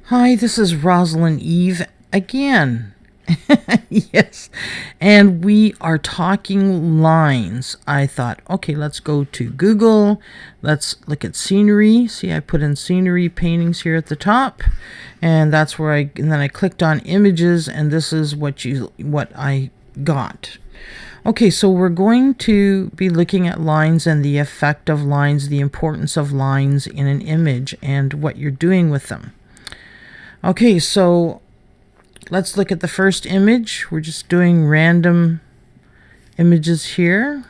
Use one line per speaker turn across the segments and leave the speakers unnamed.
Hi, this is Roslynn Eve again. Yes, and we are talking lines. I thought, okay, let's go to Google. Let's look at scenery. See, I put in scenery paintings here at the top, and that's where and then I clicked on images, and this is what I got. Okay, so we're going to be looking at lines and the effect of lines, the importance of lines in an image, and what you're doing with them. Okay, so let's look at the first image. We're just doing random images here.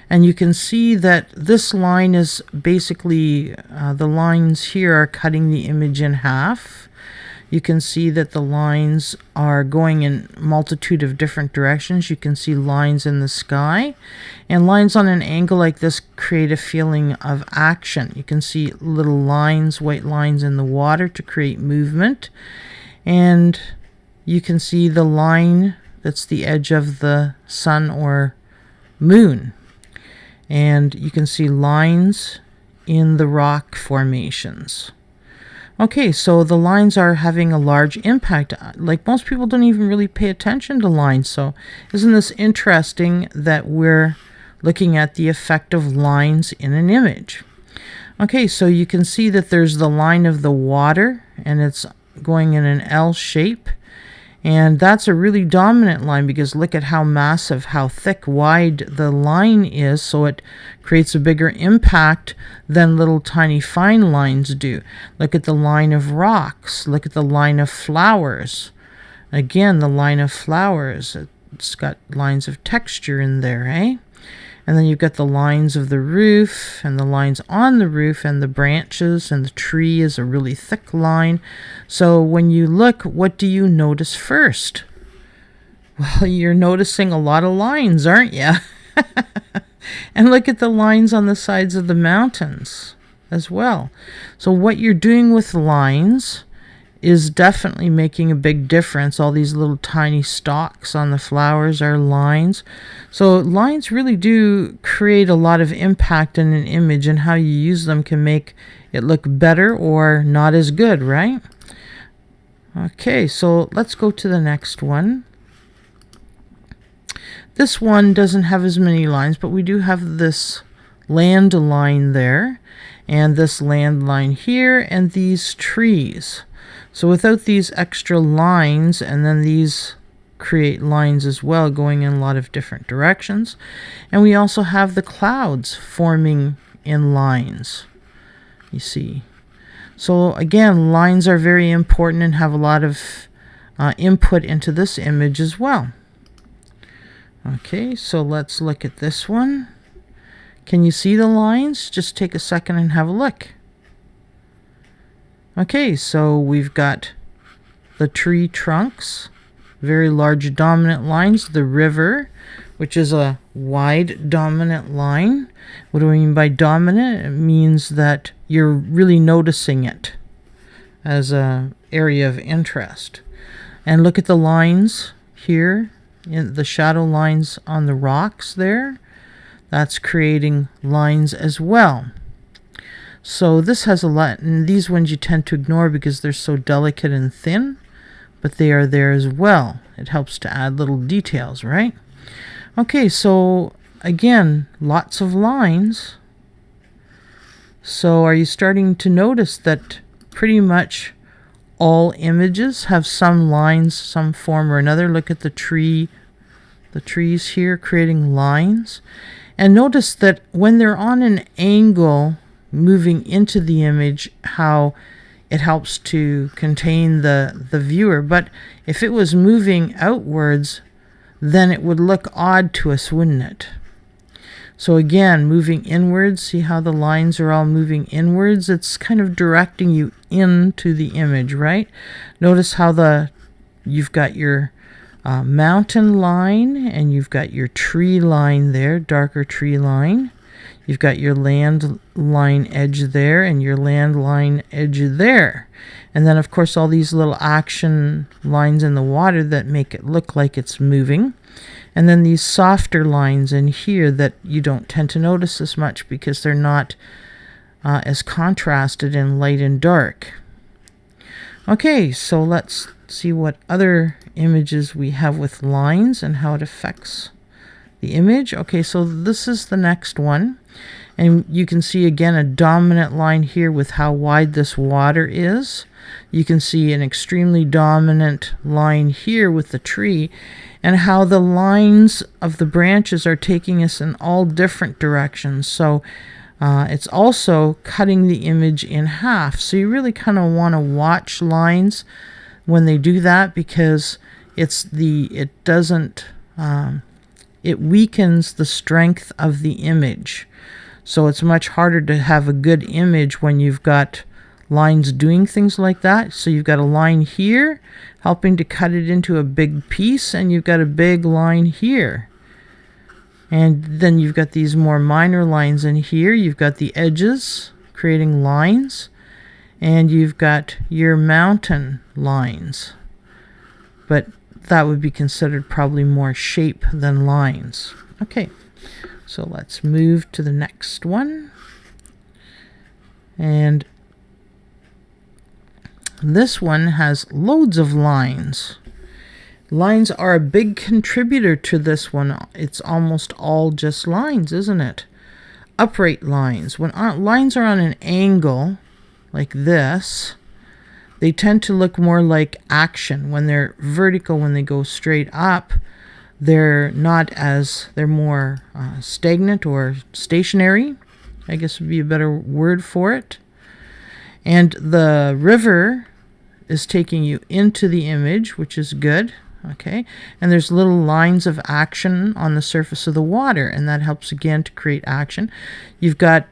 And you can see that this line is basically, the lines here are cutting the image in half. You can see that the lines are going in a multitude of different directions. You can see lines in the sky. And lines on an angle like this create a feeling of action. You can see little lines, white lines in the water to create movement. And you can see the line that's the edge of the sun or moon. And you can see lines in the rock formations. Okay, so the lines are having a large impact. Like, most people don't even really pay attention to lines. So isn't this interesting that we're looking at the effect of lines in an image? Okay, so you can see that there's the line of the water, and it's going in an L shape. And that's a really dominant line because look at how massive, how thick, wide the line is. So it creates a bigger impact than little tiny fine lines do. Look at the line of rocks. Look at the line of flowers. Again, the line of flowers. It's got lines of texture in there, eh? And then you've got the lines of the roof and the lines on the roof and the branches, and the tree is a really thick line. So when you look, what do you notice first? Well, you're noticing a lot of lines, aren't you? And look at the lines on the sides of the mountains as well. So what you're doing with lines is definitely making a big difference. All these little tiny stalks on the flowers are lines. So lines really do create a lot of impact in an image, and how you use them can make it look better or not as good, right? Okay, so let's go to the next one. This one doesn't have as many lines, but we do have this land line there, and this land line here, and these trees. So without these extra lines, and then these create lines as well, going in a lot of different directions. And we also have the clouds forming in lines, you see. So again, lines are very important and have a lot of input into this image as well. Okay, so let's look at this one. Can you see the lines? Just take a second and have a look. Okay, so we've got the tree trunks, very large dominant lines, the river, which is a wide dominant line. What do I mean by dominant? It means that you're really noticing it as an area of interest. And look at the lines here, in the shadow lines on the rocks there. That's creating lines as well. So this has a lot, and these ones you tend to ignore because they're so delicate and thin, but they are there as well. It helps to add little details, right? Okay, so again, lots of lines. So are you starting to notice that pretty much all images have some lines, some form or another? Look at the trees here creating lines. And notice that when they're on an angle, moving into the image, how it helps to contain the viewer. But if it was moving outwards, then it would look odd to us, wouldn't it? So again, moving inwards, see how the lines are all moving inwards? It's kind of directing you into the image, right? Notice how you've got your mountain line, and you've got your tree line there, darker tree line. You've got your land line edge there, and your land line edge there. And then, of course, all these little action lines in the water that make it look like it's moving. And then these softer lines in here that you don't tend to notice as much because they're not as contrasted in light and dark. Okay, so let's see what other images we have with lines and how it affects the image. Okay, so this is the next one. And you can see again a dominant line here with how wide this water is. You can see an extremely dominant line here with the tree, and how the lines of the branches are taking us in all different directions. So it's also cutting the image in half. So you really kind of want to watch lines when they do that, because it weakens the strength of the image. So it's much harder to have a good image when you've got lines doing things like that. So you've got a line here helping to cut it into a big piece, and you've got a big line here. And then you've got these more minor lines in here. You've got the edges creating lines, and you've got your mountain lines. But that would be considered probably more shape than lines. Okay. So let's move to the next one. And this one has loads of lines. Lines are a big contributor to this one. It's almost all just lines, isn't it? Upright lines. When lines are on an angle like this, they tend to look more like action. When they're vertical, when they go straight up, they're more stagnant or stationary, I guess would be a better word for it. And the river is taking you into the image, which is good. Okay, and there's little lines of action on the surface of the water, and that helps again to create action. You've got,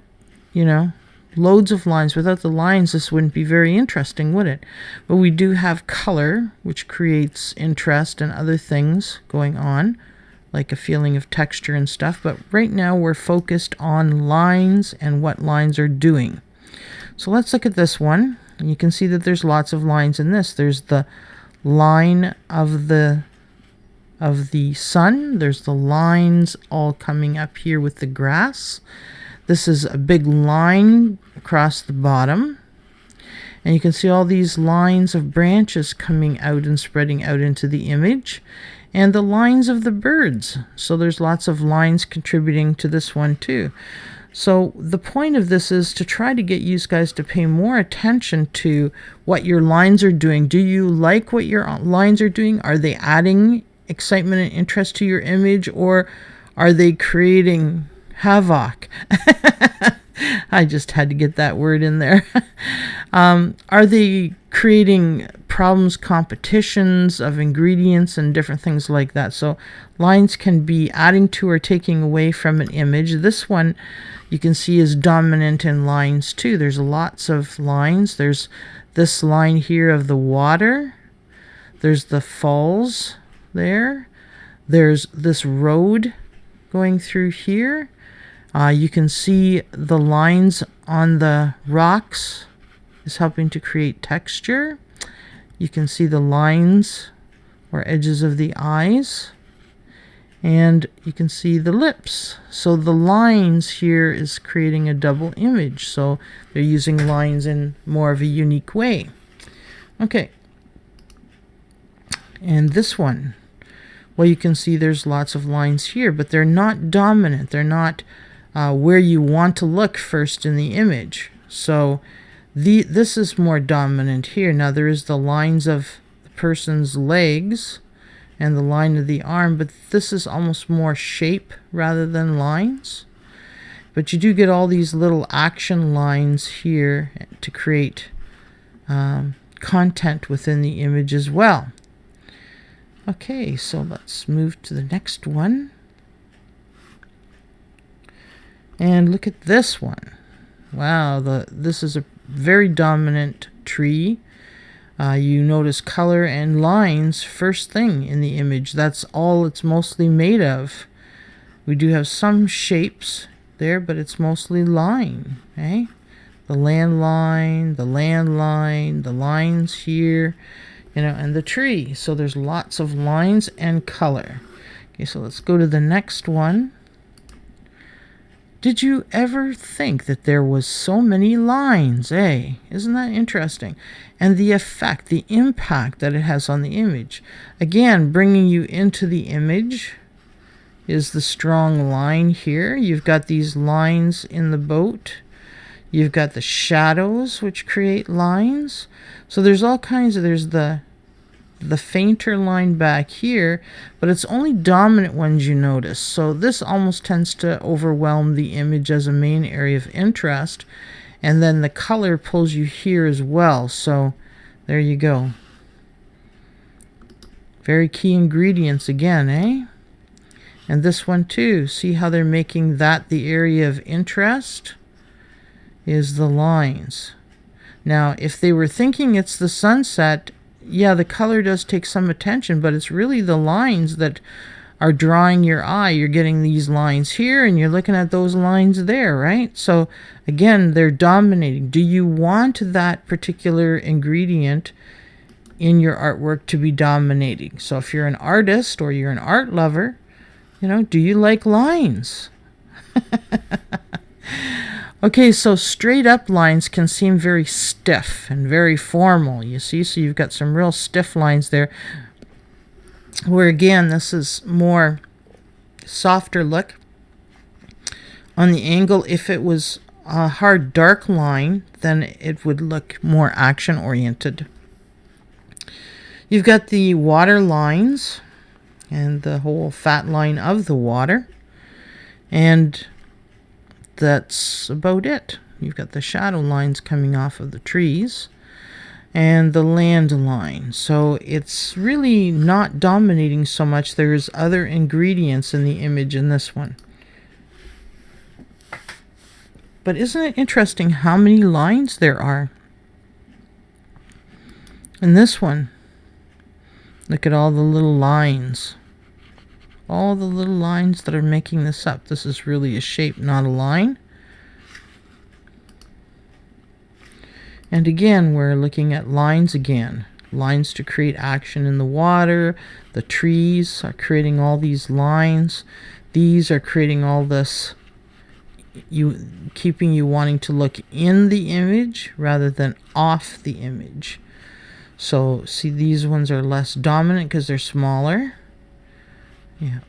loads of lines. Without the lines, this wouldn't be very interesting, would it? But we do have color, which creates interest and other things going on, like a feeling of texture and stuff. But right now we're focused on lines and what lines are doing. So let's look at this one. And you can see that there's lots of lines in this. There's the line of the sun. There's the lines all coming up here with the grass. This is a big line across the bottom, and you can see all these lines of branches coming out and spreading out into the image, and the lines of the birds. So there's lots of lines contributing to this one too. So the point of this is to try to get you guys to pay more attention to what your lines are doing. Do you like what your lines are doing? Are they adding excitement and interest to your image, or are they creating havoc? I just had to get that word in there. Are they creating problems, competitions of ingredients and different things like that? So lines can be adding to or taking away from an image. This one you can see is dominant in lines too. There's lots of lines. There's this line here of the water. There's the falls there. There's this road going through here. You can see the lines on the rocks is helping to create texture. You can see the lines or edges of the eyes, and you can see the lips. So the lines here is creating a double image. So they're using lines in more of a unique way. Okay. And this one, well, you can see there's lots of lines here, but they're not dominant. They're not where you want to look first in the image. So this is more dominant here. Now there is the lines of the person's legs and the line of the arm, but this is almost more shape rather than lines. But you do get all these little action lines here to create content within the image as well. Okay, so let's move to the next one. And look at this one. Wow, this is a very dominant tree. You notice color and lines first thing in the image. That's all it's mostly made of. We do have some shapes there, but it's mostly line. Okay? The land line, the lines here, and the tree. So there's lots of lines and color. Okay, so let's go to the next one. Did you ever think that there was so many lines, eh? Isn't that interesting? And the effect, the impact that it has on the image. Again, bringing you into the image is the strong line here. You've got these lines in the boat. You've got the shadows, which create lines. So there's all kinds of, there's the fainter line back here, but it's only dominant ones you notice. So this almost tends to overwhelm the image as a main area of interest. And then the color pulls you here as well. So there you go. Very key ingredients again, eh? And this one too. See how they're making that the area of interest is the lines. Now, if they were thinking it's the sunset, yeah, the color does take some attention, but it's really the lines that are drawing your eye. You're getting these lines here, and you're looking at those lines there, right? So, again, they're dominating. Do you want that particular ingredient in your artwork to be dominating? So if you're an artist or you're an art lover, you know, do you like lines? Okay, so straight up lines can seem very stiff and very formal, you see? So you've got some real stiff lines there, where again, this is more softer look. On the angle, if it was a hard dark line, then it would look more action oriented. You've got the water lines and the whole fat line of the water, and that's about it. You've got the shadow lines coming off of the trees and the land line. So it's really not dominating so much. There's other ingredients in the image in this one. But isn't it interesting how many lines there are in this one? Look at all the little lines. All the little lines that are making this up. This is really a shape, not a line. And again, we're looking at lines again. Lines to create action in the water. The trees are creating all these lines. These are creating all this, keeping you wanting to look in the image rather than off the image. So see, these ones are less dominant because they're smaller. Yeah,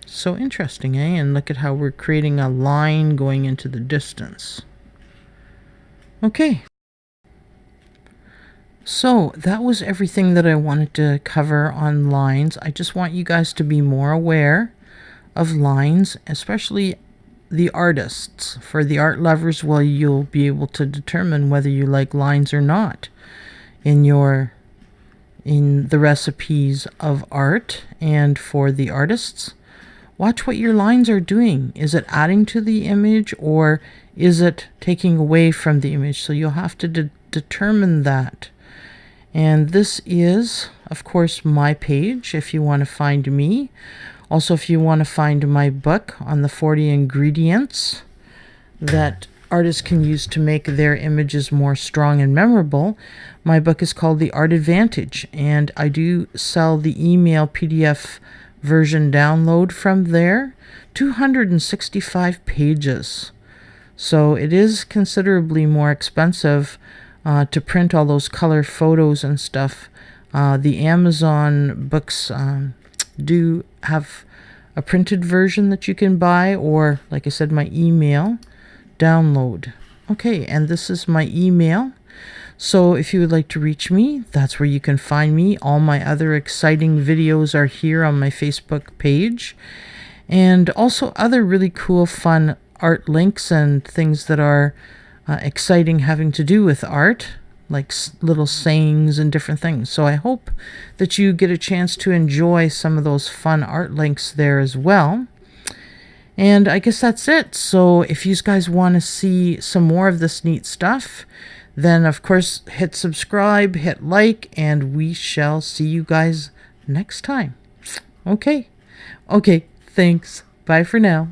so interesting, eh? And look at how we're creating a line going into the distance. Okay. So that was everything that I wanted to cover on lines. I just want you guys to be more aware of lines, especially the artists. For the art lovers, well, you'll be able to determine whether you like lines or not in the recipes of art. And for the artists, watch what your lines are doing. Is it adding to the image or is it taking away from the image? So you'll have to determine that. And this is, of course, my page if you want to find me. Also, if you want to find my book on the 40 ingredients that artists can use to make their images more strong and memorable, my book is called The Art Advantage, and I do sell the email PDF version download from there. 265 pages. So it is considerably more expensive to print all those color photos and stuff. The Amazon books do have a printed version that you can buy, or like I said, my email download. Okay, and this is my email. So if you would like to reach me, that's where you can find me. All my other exciting videos are here on my Facebook page, and also other really cool, fun art links and things that are exciting having to do with art, like little sayings and different things. So I hope that you get a chance to enjoy some of those fun art links there as well. And I guess that's it. So if you guys want to see some more of this neat stuff, then of course hit subscribe, hit like, and we shall see you guys next time. Okay, thanks. Bye for now.